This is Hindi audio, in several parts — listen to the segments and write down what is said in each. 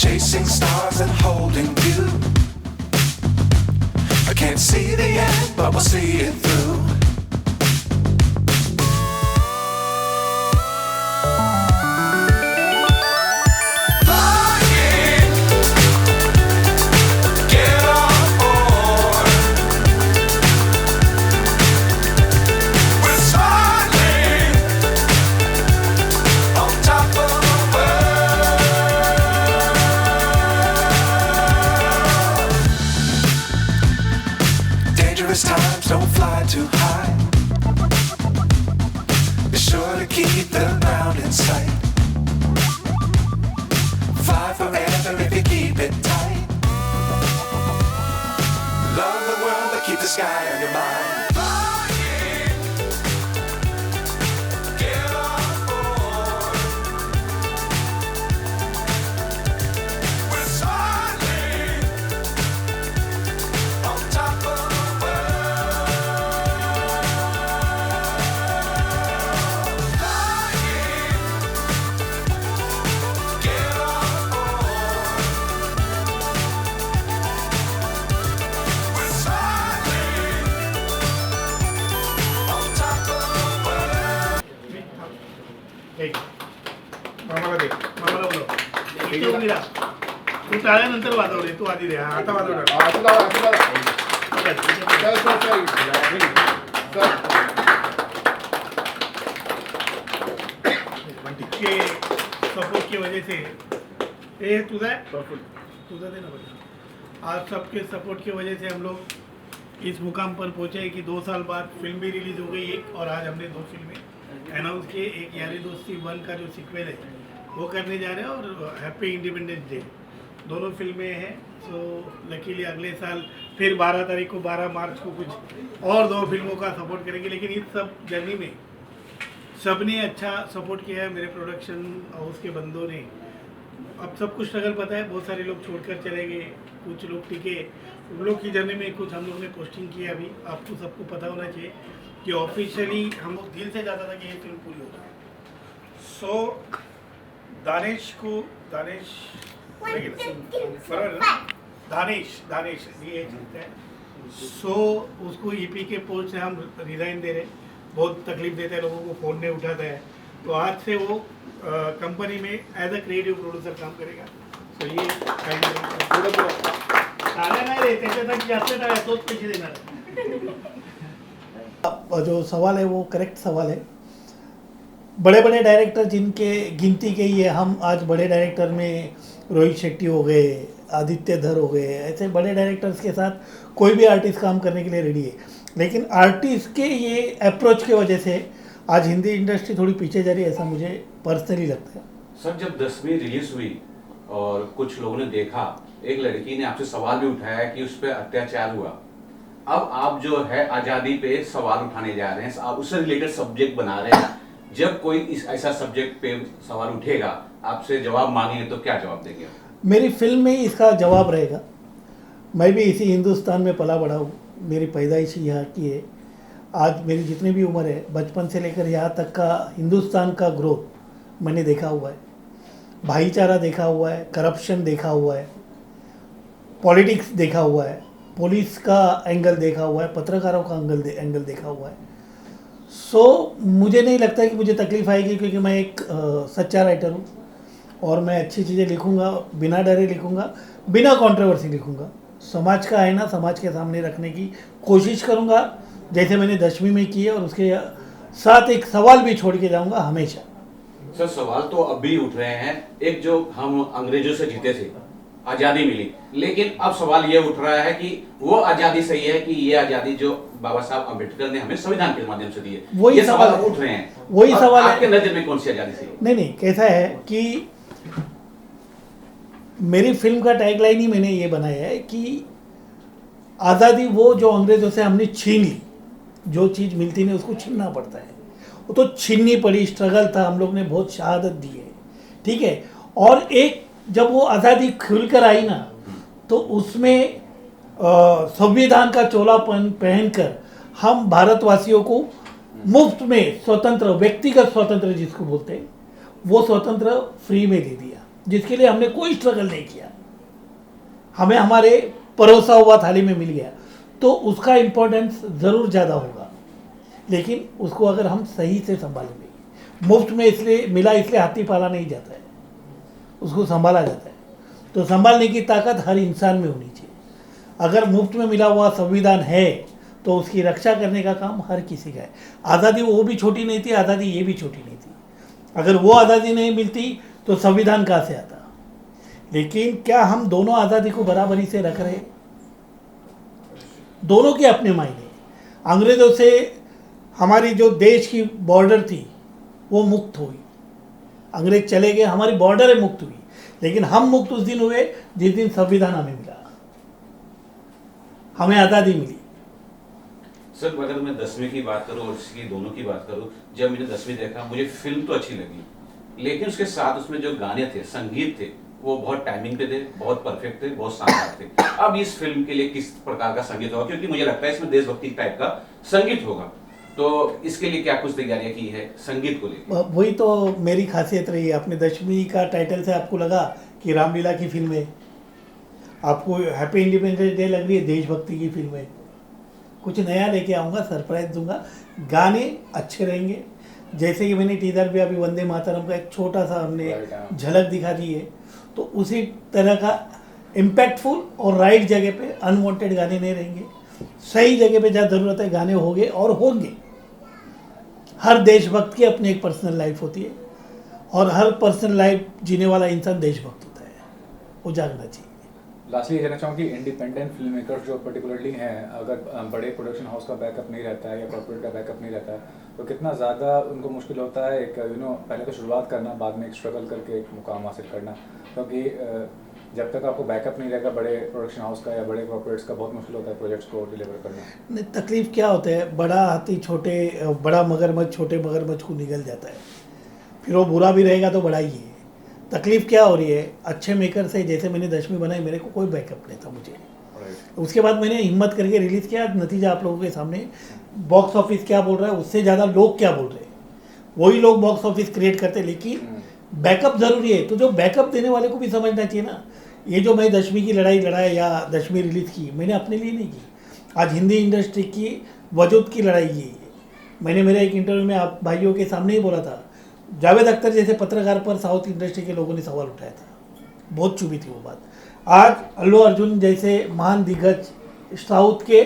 chasing stars and holding you. I can't see the end, but we'll see it through. Times don't fly too high. Be sure to keep the ground in sight. Fly forever if you keep it tight. Love the world but keep the sky on your mind. मामाला दे, मामाला बोलव. इथे उभी राहा. तू टाळ्यानंतर वाजवले, तू आधी दे. आता वाजवणार. के सपोर्ट की वजह से ये तुझा है, तुझा देना पड़ेगा. आप सबके सपोर्ट की वजह से हम लोग इस मुकाम पर पहुंचे कि 2 साल बाद फिल्म भी रिलीज हो गई एक, और आज हमने 2 फिल्में अनाउंस किए. एक यारी दोस्ती 1 का जो सीक्वल है वो करने जा रहे हैं, और हैप्पी इंडिपेंडेंस डे, दोनों फिल्में हैं. सो लकीली अगले साल फिर 12 तारीख को, 12 मार्च को कुछ और 2 फिल्मों का सपोर्ट करेंगे. लेकिन इस सब जर्नी में सबने अच्छा सपोर्ट किया है. मेरे प्रोडक्शन हाउस के बंदों ने. अब सब कुछ स्ट्रगल पता है, बहुत सारे लोग छोड़कर चले गए, कुछ लोग टिके. उन लोग की जर्नी में कुछ हम लोग ने पोस्टिंग की. अभी आपको सबको पता होना चाहिए कि ऑफिशियली हम लोग दिल से चाहता था कि ये फिल्म पूरी हो जाए. सो दानिश ये चलते हैं. सो उसको ईपी के पोस्ट से हम रिज़ाइन दे रहे. बहुत तकलीफ देते हैं लोगों को, फ़ोन नहीं उठाता है. तो आज से वो कंपनी में एज अ क्रिएटिव प्रोड्यूसर काम करेगा. सो ये नाही रे, त्याच्यासाठी जास्त टाळ्या, तोच पैसे देणार. जो सवाल है वो करेक्ट सवाल है. बड़े बड़े डायरेक्टर जिनके गिनती के ही है, हम आज बड़े डायरेक्टर में रोहित शेट्टी हो गए, आदित्य धर हो गए, ऐसे बड़े डायरेक्टर्स के साथ कोई भी आर्टिस्ट काम करने के लिए रेडी है. लेकिन आर्टिस्ट के ये अप्रोच की वजह से आज हिंदी इंडस्ट्री थोड़ी पीछे जा रही है, ऐसा मुझे पर्सनली लगता है. सर, जब 10वीं रिलीज हुई और कुछ लोगों ने देखा, एक लड़की ने आपसे सवाल भी उठाया कि उस पर अत्याचार हुआ. अब आप जो है आज़ादी पे सवाल उठाने जा रहे हैं, आप उससे रिलेटेड सब्जेक्ट बना रहे हैं. जब कोई इस ऐसा सब्जेक्ट पे सवाल उठेगा, आपसे जवाब मांगेंगे, तो क्या जवाब देंगे? मेरी फिल्म में इसका जवाब रहेगा. मैं भी इसी हिंदुस्तान में पला बड़ा हूँ, मेरी पैदाइश यहाँ की है. आज मेरी जितनी भी उम्र है, बचपन से लेकर यहाँ तक का हिंदुस्तान का ग्रोथ मैंने देखा हुआ है. भाईचारा देखा हुआ है, करप्शन देखा हुआ है, पॉलिटिक्स देखा हुआ है, पुलिस का एंगल देखा हुआ है, पत्रकारों का एंगल देखा हुआ है. सो मुझे नहीं लगता कि मुझे तकलीफ़ आएगी, क्योंकि मैं एक सच्चा राइटर हूँ और मैं अच्छी चीज़ें लिखूँगा, बिना डरे लिखूँगा, बिना कंट्रोवर्सी लिखूँगा. समाज का आईना समाज के सामने रखने की कोशिश करूँगा, जैसे मैंने 10वीं में की है, और उसके साथ एक सवाल भी छोड़ के जाऊँगा हमेशा. सर, सवाल तो अब भी उठ रहे हैं. एक जो हम अंग्रेजों से जीते थे, आज़ादी मिली, लेकिन अब सवाल ये उठ रहा है कि वो आज़ादी सही है कि ये आज़ादी जो बाबा साहब अम्बेडकर ने हमें संविधान के माध्यम से दी है, वही ये सवाल सवाल उठ रहे हैं. वही सवाल आपके नजर में कौन सी आज़ादी सही है? नहीं, कैसा है कि मेरी फिल्म का टैगलाइन ही मैंने ये बनाया है कि आज़ादी वो जो अंग्रेज़ों से हमने छीन ली, जो चीज़ मिलती नहीं उसको छीनना पड़ता है. वो तो छीननी पड़ी, स्ट्रगल था, हम लोग ने बहुत शहादत दी है, ठीक है. और एक जब वो आज़ादी खुल कर आई ना, तो उसमें संविधान का चोला पहनकर हम भारतवासियों को मुफ्त में स्वतंत्र, व्यक्तिगत स्वतंत्र जिसको बोलते हैं, वो स्वतंत्र फ्री में दे दिया. जिसके लिए हमने कोई स्ट्रगल नहीं किया, हमें हमारे परोसा हुआ थाली में मिल गया, तो उसका इम्पोर्टेंस ज़रूर ज़्यादा होगा। लेकिन उसको अगर हम सही से संभालेंगे, मुफ्त में इसलिए मिला इसलिए हाथी पाला नहीं जाता है, उसको संभाला जाता है। तो संभालने की ताकत हर इंसान में होनी चाहिए। अगर मुफ्त में मिला हुआ संविधान है तो उसकी रक्षा करने का काम हर किसी का है। आज़ादी वो भी छोटी नहीं थी, आज़ादी ये भी छोटी नहीं थी। अगर वो आज़ादी नहीं मिलती तो संविधान कहाँ से आता। लेकिन क्या हम दोनों आज़ादी को बराबरी से रख रहे? दोनों के अपने मायने। अंग्रेज़ों से हमारी जो देश की बॉर्डर थी वो मुक्त हुई, अंग्रेज चले गए, हमारी बॉर्डरें मुक्त हुई, लेकिन हम मुक्त उस दिन हुए जिस दिन संविधान हमें मिला, हमें आज़ादी मिली। सर अगर मैं 10वीं की बात करूं और इसकी दोनों की बात करूं, जब मैंने 10वीं देखा मुझे फिल्म तो अच्छी लगी, लेकिन उसके साथ उसमें जो गाने थे, संगीत थे, वो बहुत टाइमिंग पे थे, बहुत परफेक्ट थे, बहुत शानदार थे। अब इस फिल्म के लिए किस प्रकार का संगीत होगा, क्योंकि मुझे लगता है इसमें देशभक्ति टाइप का संगीत होगा, तो इसके लिए क्या कुछ तैयारियां की है संगीत को लेकर? वही तो मेरी खासियत रही है। आपने 10वीं का टाइटल से आपको लगा कि रामलीला की फिल्म है, आपको हैप्पी इंडिपेंडेंस डे लग रही है, देशभक्ति की फिल्म है। कुछ नया लेके आऊँगा, सरप्राइज दूंगा, गाने अच्छे रहेंगे। जैसे कि मैंने टीजर भी अभी वंदे मातरम का एक छोटा सा हमने झलक दिखा दी है, तो उसी तरह का इम्पैक्टफुल और राइट जगह पे अनवांटेड गाने नहीं रहेंगे, सही जगह पे जहाँ ज़रूरत है गाने होंगे और होंगे। हर देशभक्त की अपनी एक पर्सनल लाइफ होती है और हर पर्सनल लाइफ जीने वाला इंसान देशभक्त होता है, वो जागना चाहिए। लास्टली कहना चाहूँ कि इंडिपेंडेंट फिल्म मेकर्स जो पर्टिकुलरली हैं, अगर बड़े प्रोडक्शन हाउस का बैकअप नहीं रहता है या कॉर्पोरेट का बैकअप नहीं रहता है, तो कितना ज़्यादा उनको मुश्किल होता है एक पहले तो शुरुआत करना, बाद में एक स्ट्रगल करके एक मुकाम हासिल करना। क्योंकि जब तक आपको बैकअप नहीं रहेगा बड़े प्रोडक्शन हाउस का या बड़े कॉर्पोरेट्स का, बहुत मुश्किल होता है प्रोजेक्ट्स को डिलीवर करना। नहीं, तकलीफ क्या होता है, बड़ा हाथी छोटे, बड़ा मगरमच्छ छोटे मगरमच्छ को निगल जाता है, फिर वो बुरा भी रहेगा तो बड़ा ही है। तकलीफ क्या हो रही है, अच्छे मेकर से, जैसे मैंने 10वीं बनाई, मेरे को कोई बैकअप नहीं था मुझे। उसके बाद मैंने हिम्मत करके रिलीज़ किया, नतीजा आप लोगों के सामने। बॉक्स ऑफिस क्या बोल रहा है, उससे ज़्यादा लोग क्या बोल रहे हैं, वही लोग बॉक्स ऑफिस क्रिएट करते, लेकिन बैकअप ज़रूरी है। तो जो बैकअप देने वाले को भी समझना चाहिए ना, ये जो मैं 10वीं की लड़ाई लड़ाया या 10वीं रिलीज़ की, मैंने अपने लिए नहीं की, आज हिंदी इंडस्ट्री की वजूद की लड़ाई ये है। मैंने मेरे एक इंटरव्यू में आप भाइयों के सामने ही बोला था, जावेद अख्तर जैसे पत्रकार पर साउथ इंडस्ट्री के लोगों ने सवाल उठाया था, बहुत चुभी थी वो बात। आज अल्लू अर्जुन जैसे महान दिग्गज साउथ के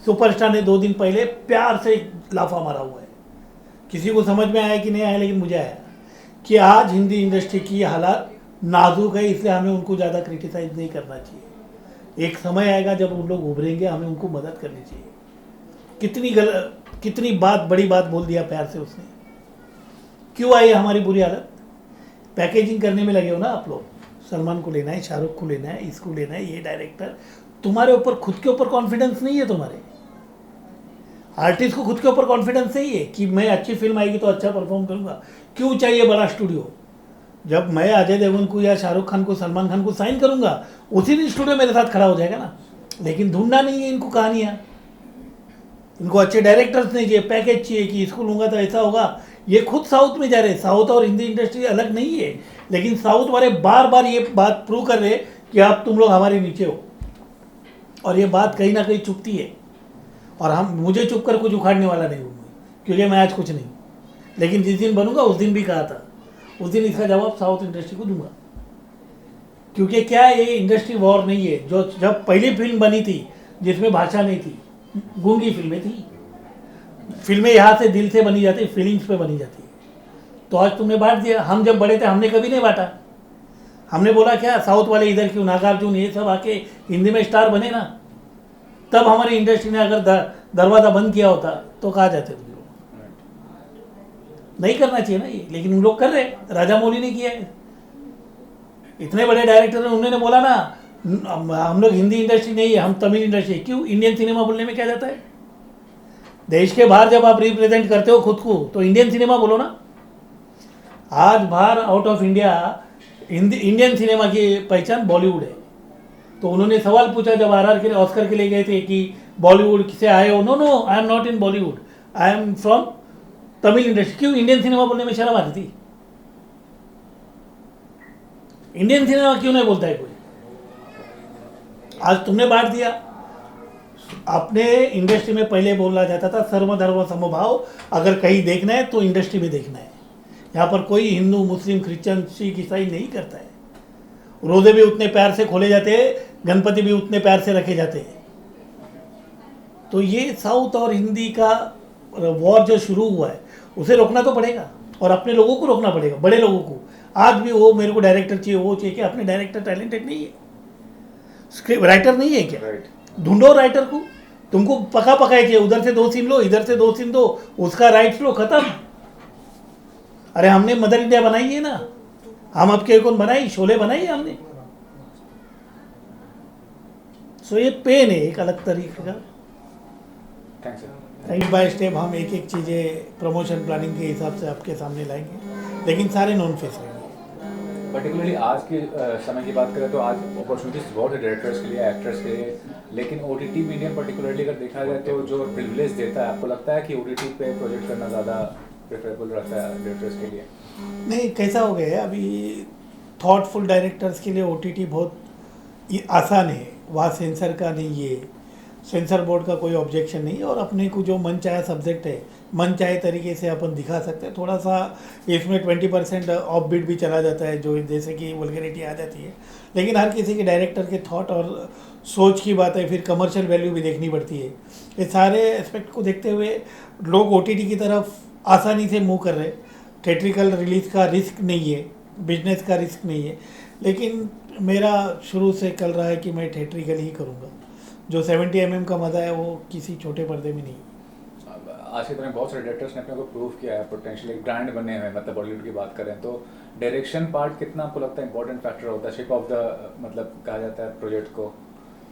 सुपरस्टार ने 2 दिन पहले प्यार से लाफा मारा हुआ है। किसी को समझ में आया कि नहीं आया, लेकिन मुझे आया कि आज हिंदी इंडस्ट्री की हालात नाजुक है, इसलिए हमें उनको ज़्यादा क्रिटिसाइज नहीं करना चाहिए। एक समय आएगा जब उन लोग उभरेंगे, हमें उनको मदद करनी चाहिए। कितनी बात, बड़ी बात बोल दिया प्यार से उसने, क्यों आई हमारी बुरी हालत? पैकेजिंग करने में लगे हो ना आप लोग, सलमान को लेना है, शाहरुख को लेना है, इसको लेना है, ये डायरेक्टर, तुम्हारे ऊपर खुद के ऊपर कॉन्फिडेंस नहीं है। तुम्हारे आर्टिस्ट को खुद के ऊपर कॉन्फिडेंस नहीं है कि मैं अच्छी फिल्म आएगी तो अच्छा परफॉर्म करूंगा। क्यों चाहिए बड़ा स्टूडियो? जब मैं अजय देवगन को या शाहरुख खान को, सलमान खान को साइन करूंगा, उसी दिन स्टूडियो मेरे साथ खड़ा हो जाएगा ना। लेकिन ढूंढना नहीं है इनको कहानियाँ, इनको अच्छे डायरेक्टर्स नहीं चाहिए, पैकेज चाहिए कि इसको लूँगा तो ऐसा होगा। ये खुद साउथ में जा रहे हैं, साउथ और हिंदी इंडस्ट्री अलग नहीं है, लेकिन साउथ वाले बार बार ये बात प्रूव कर रहे कि आप तुम लोग हमारे नीचे हो, और ये बात कहीं ना कहीं चुपती है। और मुझे चुप कर कुछ उखाड़ने वाला नहीं हूँ, क्योंकि मैं आज कुछ नहीं, लेकिन जिस दिन बनूंगा उस दिन भी कहा था, उस दिन इसका जवाब साउथ इंडस्ट्री को दूंगा। क्योंकि क्या ये इंडस्ट्री वॉर नहीं है। जो जब पहली फिल्म बनी थी जिसमें भाषा नहीं थी, गूंगी फिल्में थी, फिल्में यहाँ से दिल से बनी जाती, फीलिंग्स पे बनी जाती। तो आज तुमने बांट दिया। हम जब बड़े थे हमने कभी नहीं बांटा, हमने बोला क्या साउथ वाले इधर क्यों, नागार्जुन ये सब आके हिंदी में स्टार बने ना, तब हमारी इंडस्ट्री ने अगर दरवाज़ा बंद किया होता तो कहाँ जाते तुम लोग? नहीं करना चाहिए ना ये, लेकिन उन लोग कर रहे। राजा मौली ने किया है, इतने बड़े डायरेक्टर हैं, उन्होंने बोला ना हम लोग हिंदी इंडस्ट्री नहीं है, हम तमिल इंडस्ट्री। क्यों? इंडियन सिनेमा बोलने में क्या जाता है? देश के बाहर जब आप रिप्रेजेंट करते हो खुद को तो इंडियन सिनेमा बोलो ना। आज बाहर out of India Indian cinema की पहचान बॉलीवुड है। तो उन्होंने सवाल पूछा जब आरआर के लिए, ऑस्कर के लिए गए थे कि बॉलीवुड से आए हो? No no, I am not in Bollywood, I am from Tamil industry. क्यों? इंडियन सिनेमा बोलने में शर्म आती थी। इंडियन सिनेमा क्यों नहीं बोलता है कोई? आज तुमने बांट दिया। अपने इंडस्ट्री में पहले बोला जाता था सर्वधर्म समभाव, अगर कहीं देखना है तो इंडस्ट्री में देखना है। यहाँ पर कोई हिंदू मुस्लिम क्रिश्चियन सिख ईसाई नहीं करता है। रोजे भी उतने प्यार से खोले जाते हैं, गणपति भी उतने प्यार से रखे जाते हैं। तो ये साउथ और हिंदी का वॉर जो शुरू हुआ है उसे रोकना तो पड़ेगा, और अपने लोगों को रोकना पड़ेगा, बड़े लोगों को। आज भी वो मेरे को डायरेक्टर चाहिए, वो चाहिए, कि अपने डायरेक्टर टैलेंटेड नहीं है, स्क्रिप्ट राइटर नहीं है क्या? राइट। ढूंढो राइटर को। तुमको पका पकाए चाहिए, उधर से 2 सीन लो, इधर से 2 सीन दो, उसका राइट्स लो, खत्म। अरे हमने मदर इंडिया बनाई है ना, हम आपके कौन बनाई, शोले बनाई है हमने। सो ये पेन है एक अलग तरीके का। Thanks sir. Step by step हम एक एक चीज़ें प्रमोशन प्लानिंग के हिसाब से आपके सामने लाएंगे, लेकिन सारे नॉन फेस रहेंगे। पर्टिकुलरली आज के समय की बात करें तो आज अपॉर्चुनिटीज बहुत है डायरेक्टर्स के लिए, एक्टर्स के लिए, लेकिन OTT मीडियम पर्टिकुलरली अगर देखा जाए तो जो प्रिविलेज देता है, आपको लगता है कि OTT पे प्रोजेक्ट करना ज़्यादा प्रेफरेबल रहता है डायरेक्टर्स के लिए? नहीं, कैसा हो गया है अभी, थॉटफुल डायरेक्टर्स के लिए OTT बहुत आसान है। वहाँ सेंसर का नहीं है, सेंसर बोर्ड का कोई ऑब्जेक्शन नहीं है, और अपने को जो मन चाहे सब्जेक्ट है मन चाहे तरीके से अपन दिखा सकते हैं। थोड़ा सा इसमें 20% ऑफ बीट भी चला जाता है, जो जैसे कि वल्गैरिटी आ जाती है, लेकिन हर किसी के डायरेक्टर के थॉट और सोच की बात है, फिर कमर्शियल वैल्यू भी देखनी पड़ती है। ये सारे एस्पेक्ट को देखते हुए लोग OTT की तरफ आसानी से मूव कर रहे हैं। थिएट्रिकल रिलीज़ का रिस्क नहीं है, बिजनेस का रिस्क नहीं है, लेकिन मेरा शुरू से चल रहा है कि मैं थिएट्रिकल ही करूँगा। जो 70 mm का मज़ा है वो किसी छोटे पर्दे में नहीं। आज के दिन बहुत सारे डायरेक्टर्स ने अपने को प्रूव किया है, पोटेंशियली ब्रांड बने हुए, मतलब बॉलीवुड की बात करें तो डायरेक्शन पार्ट कितना आपको लगता है इंपॉर्टेंट फैक्टर होता है शेप ऑफ द, मतलब कहा जाता है प्रोजेक्ट को,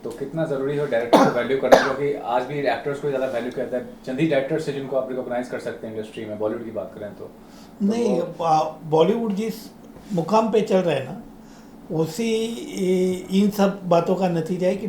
तो कितना ज़रूरी है डायरेक्टर को वैल्यू करना? क्योंकि आज भी एक्टर्स को ज़्यादा वैल्यू करता है, चंद ही डायरेक्टर्स है जिनको आप रिकॉग्नाइज कर सकते हैं इंडस्ट्री में, बॉलीवुड की बात करें तो नहीं, बॉलीवुड जिस मुकाम पे चल रहा है ना, उसी इन सब बातों का नतीजा है कि